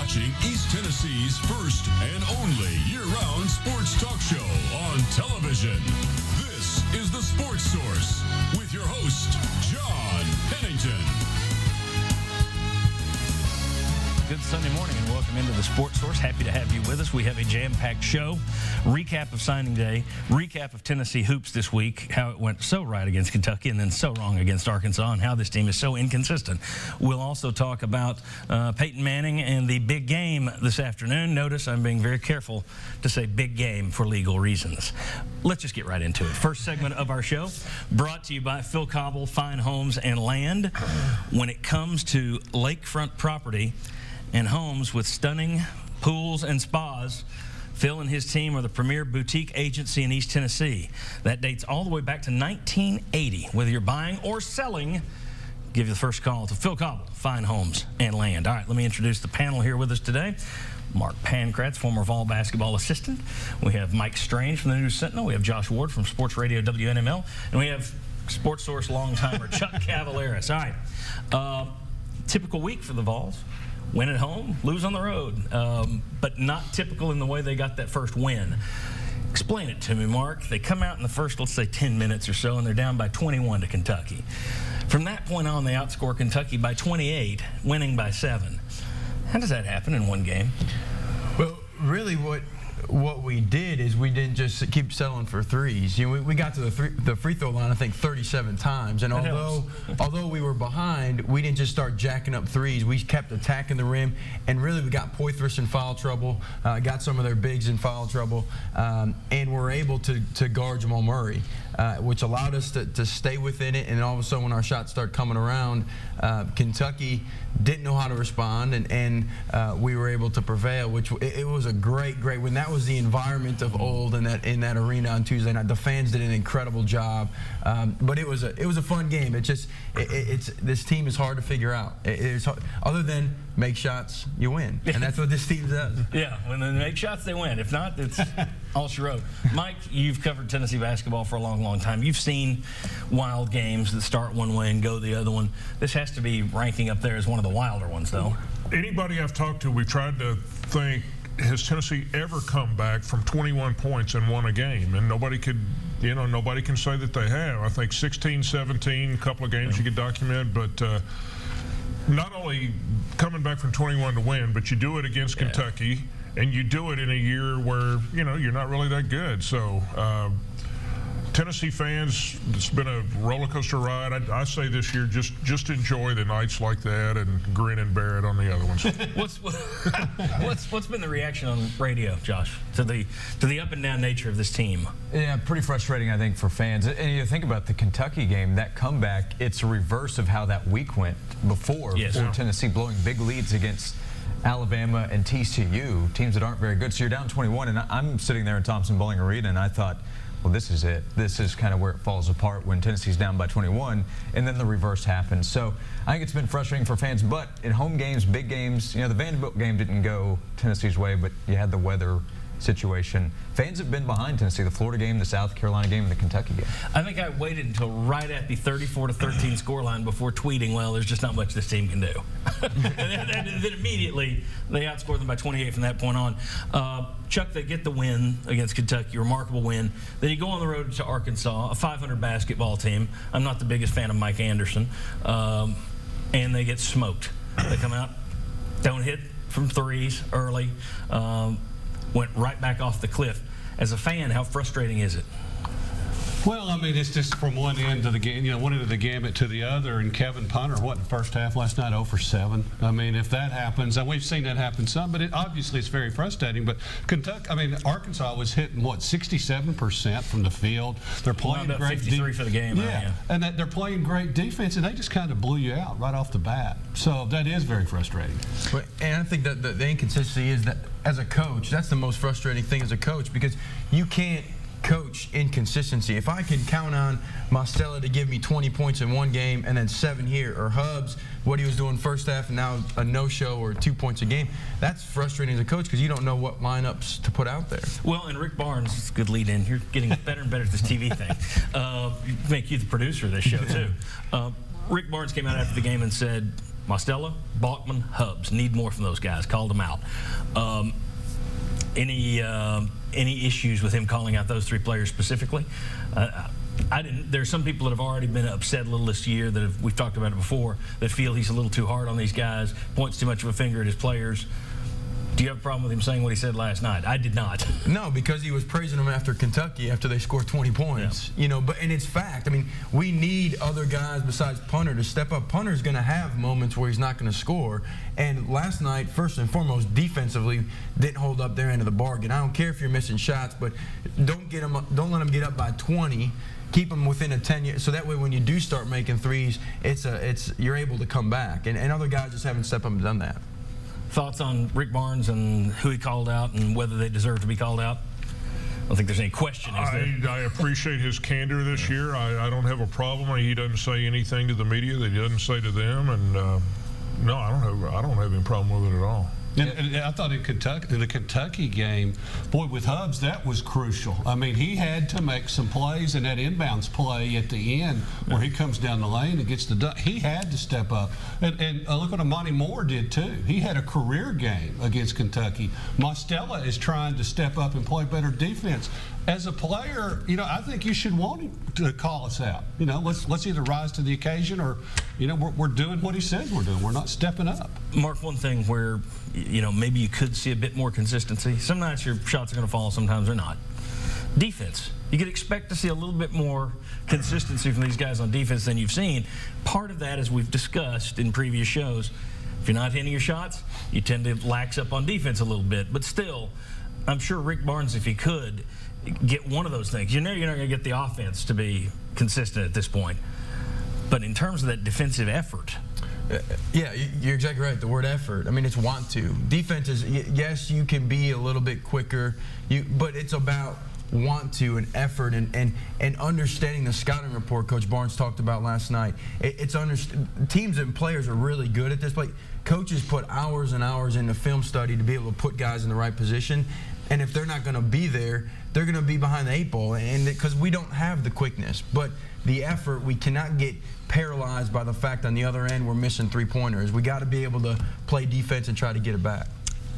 watching East Tennessee's first and only year-round sports talk show on television. This is The Sports Source with your host, John Pennington. Good Sunday morning and welcome into the Sports Source. Happy to have you with us. We have a jam-packed show, recap of signing day, recap of Tennessee hoops this week, how it went so right against Kentucky and then so wrong against Arkansas, and how this team is so inconsistent. We'll also talk about Peyton Manning and the big game this afternoon. Notice I'm being very careful to say big game for legal reasons. Let's just get right into it. First segment of our show brought to you by Phil Cobble, Fine Homes and Land. When it comes to lakefront property and homes with stunning pools and spas, Phil and his team are the premier boutique agency in East Tennessee. That dates all the way back to 1980. Whether you're buying or selling, give you the first call to Phil Cobble, Fine Homes and Land. All right, let me introduce the panel here with us today. Mark Pankratz, former Vol basketball assistant. We have Mike Strange from the News Sentinel. We have Josh Ward from Sports Radio WNML. And we have Sports Source long-timer Chuck Cavaleris. All right, typical week for the Vols. Win at home, lose on the road, but not typical in the way they got that first win. Explain it to me, Mark. They come out in the first, let's say, 10 minutes or so, and they're down by 21 to Kentucky. From that point on, they outscore Kentucky by 28, winning by 7. How does that happen in one game? Well, really what we did is we didn't just keep settling for threes. You know, we got to the free throw line, I think, 37 times. And although we were behind, we didn't just start jacking up threes. We kept attacking the rim, and really we got Poythress in foul trouble, got some of their bigs in foul trouble, and were able to guard Jamal Murray, which allowed us to stay within it. And all of a sudden, when our shots start coming around, Kentucky didn't know how to respond, and we were able to prevail, which it was a great win. That was the environment of old in that arena on Tuesday night. The fans did an incredible job, but it was a fun game. It's this team is hard to figure out. It's hard, other than make shots, you win, and that's what this team does. Yeah, when they make shots, they win. If not, it's all she wrote. Mike, you've covered Tennessee basketball for a long time. You've seen wild games that start one way and go the other one. This has to be ranking up there as one of the wilder ones, though. Anybody I've talked to, we've tried to think, has Tennessee ever come back from 21 points and won a game? And nobody can say that they have. I think 16, 17, a couple of games you could document, but not only coming back from 21 to win, but you do it against Kentucky, and you do it in a year where, you're not really that good. So Tennessee fans, it's been a roller coaster ride. I say this year, just enjoy the nights like that and grin and bear it on the other ones. What's been the reaction on radio, Josh, to the up and down nature of this team? Yeah, pretty frustrating, I think, for fans. And you think about the Kentucky game, that comeback, it's a reverse of how that week went before Tennessee blowing big leads against Alabama and TCU, teams that aren't very good. So you're down 21, and I'm sitting there in Thompson-Boling Arena, and I thought, well, this is it. This is kind of where it falls apart when Tennessee's down by 21, and then the reverse happens. So I think it's been frustrating for fans, but in home games, big games, the Vanderbilt game didn't go Tennessee's way, but you had the weather situation. Fans have been behind Tennessee, the Florida game, the South Carolina game, and the Kentucky game. I think I waited until right at the 34-13 scoreline before tweeting, well, there's just not much this team can do. and then immediately they outscored them by 28 from that point on. Chuck, they get the win against Kentucky, a remarkable win. Then you go on the road to Arkansas, a 500 basketball team. I'm not the biggest fan of Mike Anderson. And they get smoked. They come out, don't hit from threes early. Went right back off the cliff. As a fan, how frustrating is it? Well, I mean, it's just from one end of the game, one end of the gambit to the other. And Kevin Punter, in the first half last night, 0 for 7. I mean, if that happens, and we've seen that happen some, but obviously it's very frustrating. But Arkansas was hitting 67% from the field. They're playing great 53 for the game. Yeah, and they're playing great defense, and they just kind of blew you out right off the bat. So that is very frustrating. And I think that the inconsistency is that as a coach, that's the most frustrating thing as a coach, because you can't coach inconsistency. If I can count on Mostella to give me 20 points in one game and then 7 here, or Hubbs, what he was doing first half and now a no-show or 2 points a game, that's frustrating as a coach because you don't know what lineups to put out there. Well, and Rick Barnes, it's a good lead in. You're getting better and better at this TV thing. Make you the producer of this show, too. Rick Barnes came out after the game and said, Mostella, Balkman, Hubbs. Need more from those guys. Called them out. Any issues with him calling out those 3 players specifically? I didn't. There's some people that have already been upset a little this year that we've talked about it before, that feel he's a little too hard on these guys, points too much of a finger at his players. Do you have a problem with him saying what he said last night? I did not. No, because he was praising them after Kentucky after they scored 20 points. Yeah. You know, and it's fact. I mean, we need other guys besides Punter to step up. Punter's going to have moments where he's not going to score. And last night, first and foremost, defensively didn't hold up their end of the bargain. I don't care if you're missing shots, but don't let them get up by 20. Keep them within a 10-year, so that way when you do start making threes, you're able to come back. And other guys just haven't stepped up and done that. Thoughts on Rick Barnes and who he called out and whether they deserve to be called out? I don't think there's any question, is there? I appreciate his candor this year. I don't have a problem. He doesn't say anything to the media that he doesn't say to them, and no, I don't have any problem with it at all. And I thought in the Kentucky game, boy, with Hubbs, that was crucial. I mean, he had to make some plays, and that inbounds play at the end where he comes down the lane and gets the dunk, he had to step up. And look what Amani Moore did, too. He had a career game against Kentucky. Mostella is trying to step up and play better defense. As a player, you know, I think you should want him to call us out. You know, let's either rise to the occasion or, you know, we're doing what he says we're doing. We're not stepping up. Mark, one thing where, you know, maybe you could see a bit more consistency. Some nights your shots are going to fall, sometimes they're not. Defense. You could expect to see a little bit more consistency from these guys on defense than you've seen. Part of that, as we've discussed in previous shows, if you're not hitting your shots, you tend to lax up on defense a little bit. But still, I'm sure Rick Barnes, if he could, get one of those things. You know you're not going to get the offense to be consistent at this point. But in terms of that defensive effort. Yeah, you're exactly right. The word effort. I mean, it's want to. Defense is, yes, you can be a little bit quicker, but it's about want to and effort and understanding the scouting report Coach Barnes talked about last night. Teams and players are really good at this. Like, coaches put hours and hours into film study to be able to put guys in the right position. And if they're not going to be there, they're going to be behind the 8 ball, and because we don't have the quickness. But the effort, we cannot get paralyzed by the fact on the other end we're missing 3-pointers. We got to be able to play defense and try to get it back.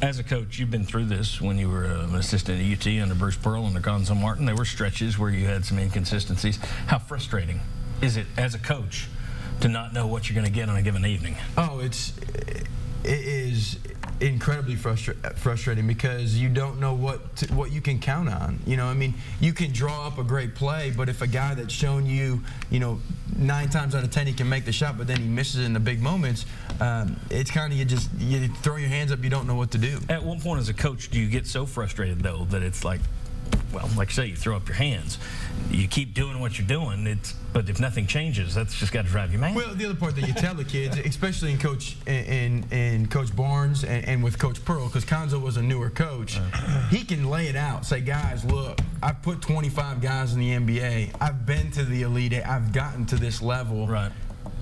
As a coach, you've been through this when you were an assistant at UT under Bruce Pearl and Gonzo Martin. There were stretches where you had some inconsistencies. How frustrating is it as a coach to not know what you're going to get on a given evening? Oh, it is incredibly frustrating because you don't know what you can count on. You know, I mean, you can draw up a great play, but if a guy that's shown you, 9 times out of 10 he can make the shot, but then he misses in the big moments, it's kind of you throw your hands up, you don't know what to do. At one point as a coach, do you get so frustrated though that it's like, well, like you say, you throw up your hands. You keep doing what you're doing, but if nothing changes, that's just got to drive you mad. Well, the other part that you tell the kids, especially in Coach Barnes and with Coach Pearl, because Gonzo was a newer coach, he can lay it out. Say, guys, look, I've put 25 guys in the NBA. I've been to the Elite Eight. I've gotten to this level. Right.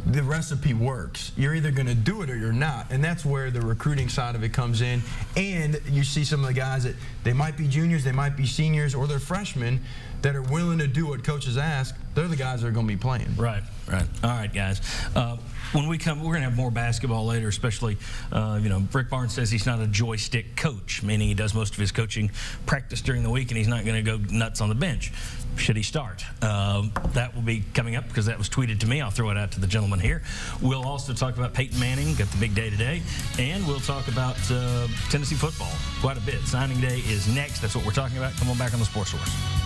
The recipe works. You're either going to do it or you're not, and that's where the recruiting side of it comes in. And you see some of the guys that they might be juniors, they might be seniors, or they're freshmen that are willing to do what coaches ask. They're the guys that are going to be playing. Right. All right, guys. When we come, we're going to have more basketball later, especially, Rick Barnes says he's not a joystick coach, meaning he does most of his coaching practice during the week, and he's not going to go nuts on the bench. Should he start? That will be coming up because that was tweeted to me. I'll throw it out to the gentleman here. We'll also talk about Peyton Manning, got the big day today, and we'll talk about Tennessee football quite a bit. Signing day is next. That's what we're talking about. Come on back on the Sports Source.